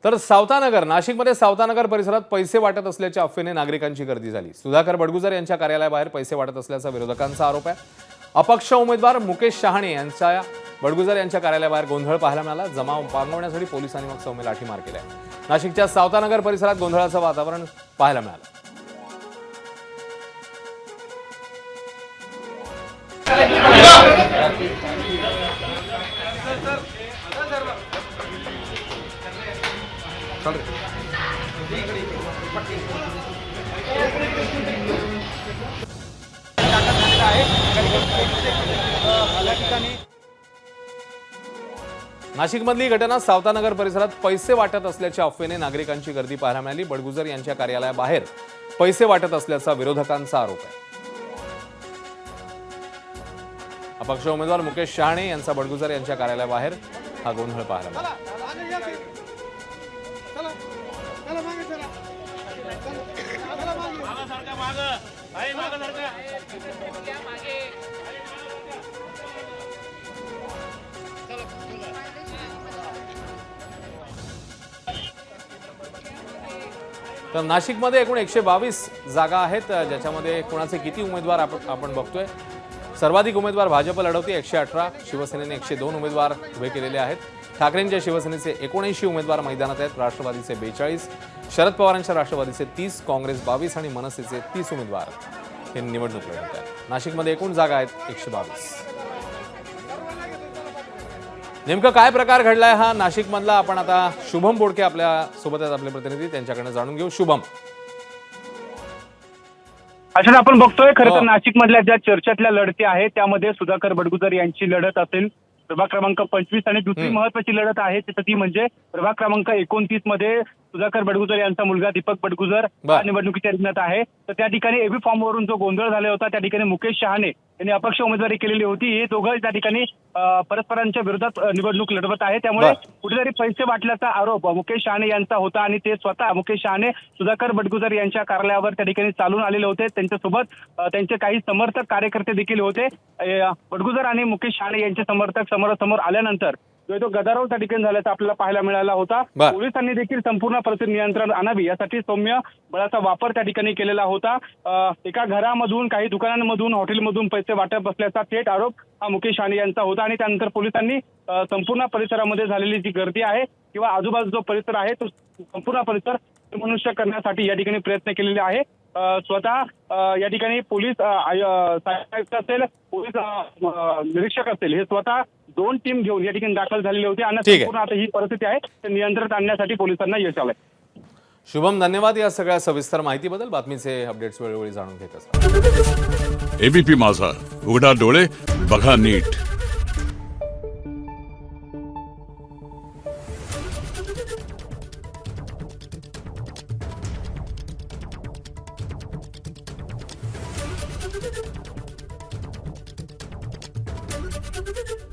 तर सावतानगर नाशिकमध्ये सावतानगर परिसरात पैसे वाटत असल्याच्या अफवेने नागरिकांची गर्दी झाली। सुधाकर बडगुजर यांच्या कार्यालयाबाहेर पैसे वाटत असल्याचा विरोधकांचा आरोप आहे। अपक्ष उमेदवार मुकेश शहाणे यांच्या बडगुजर यांच्या कार्यालयाबाहेर गोंधळ पाहायला मिळाला। जमाव पांगवण्यासाठी पोलिसांनी मग सौम्य लाठीमार केला। नाशिकच्या सावतानगर परिसरात गोंधळाचं वातावरण पाहायला मिळालं। नाशिकमधली घटना सावतानगर परिसरात पैसे वाटत असल्याच्या अफवेने नागरिकांची गर्दी पाहायला मिळाली। बडगुजर यांच्या कार्यालयाबाहेर पैसे वाटत असल्याचा विरोधकांचा आरोप आहे। अपक्ष उमेदवार मुकेश शहाणे यांचा बडगुजर यांच्या कार्यालयाबाहेर हा गोंधळ पाहायला मिळाला। तर नाशिकमध्ये एकूण 122 जागा आहेत, ज्याच्यामध्ये कोणाचे किती उमेदवार आपण बघतोय। सर्वाधिक उमेदवार भाजप लढवते 118, शिवसेनेने 102 उमेदवार उभे केलेले आहेत। ठाकरेंच्या शिवसेनेचे 79 उमेदवार मैदानात आहेत। राष्ट्रवादीचे 42, शरद पवारांच्या राष्ट्रवादीचे 30, काँग्रेस 22 आणि मनसेचे 30 उमेदवार हे निवडणूक लढवत आहेत। नाशिकमध्ये एकूण जागा आहेत 122। नेमकं काय प्रकार घडलाय हा नाशिकमधला, आपण आता शुभम बोडके आपल्या सोबत आहेत, आपले प्रतिनिधी, त्यांच्याकडे जाणून घेऊ। शुभम, अशा आपण बघतोय खरं तर नाशिक मधल्या ज्या चर्चेतल्या लढती आहेत त्यामध्ये सुधाकर बडगुजर यांची लढत असेल प्रभाग क्रमांक 25 आणि दुसरी महत्वाची लढत आहे ती म्हणजे प्रभाग क्रमांक 29 मध्ये सुधाकर बडगुजर यांचा मुलगा दीपक बडगुजर निवडणुकीच्या रिंगणात आहे। तर त्या ठिकाणी एबी फॉर्म वरून जो गोंधळ झाला होता त्या ठिकाणी मुकेश शहाणे यांनी अपक्ष उमेदवारी केलेली होती। हे दोघं त्या ठिकाणी परस्परांच्या विरोधात निवडणूक लढवत आहे। त्यामुळे कुठेतरी पैसे वाटल्याचा आरोप मुकेश शहाणे यांचा होता आणि ते स्वतः मुकेश शहाणे सुधाकर बडगुजर यांच्या कार्यालयावर त्या ठिकाणी चालून आलेले होते। त्यांच्यासोबत त्यांचे काही समर्थक कार्यकर्ते देखील होते। बडगुजर आणि मुकेश शहाणे यांचे समर्थक समोरासमोर आल्यानंतर जो गदारोळ त्या ठिकाणी झाल्याचा आपल्याला पाहायला मिळाला होता। पोलिसांनी देखील संपूर्ण परिस्थिती नियंत्रण आणावी यासाठी सौम्य बळाचा वापर त्या ठिकाणी केलेला होता। एका घरामधून, काही दुकानांमधून, हॉटेलमधून पैसे वाटप असल्याचा थेट आरोप हा मुकेश शहाणे यांचा होता आणि त्यानंतर पोलिसांनी संपूर्ण परिसरामध्ये झालेली जी गर्दी आहे किंवा आजूबाजू जो परिसर आहे तो संपूर्ण परिसर मनुष्य करण्यासाठी या ठिकाणी प्रयत्न केलेले आहे। स्वतः या ठिकाणी पोलीस आयुक्त असेल, पोलीस निरीक्षक असेल, हे स्वतः 2 टीम घेऊन या ठिकाणी दाखल झालेले होते आणि संपूर्ण आता ही परिस्थिती आहे ते नियंत्रणात आणण्यासाठी पोलिसांना यश आलंय। शुभम, धन्यवाद या सगळ्या सविस्तर माहितीबद्दल। बातमीचे अपडेट्स वेळोवेळी जाणून घेत असतात। एबीपी माझा, उघडा डोळे बघा नीट। Thank you.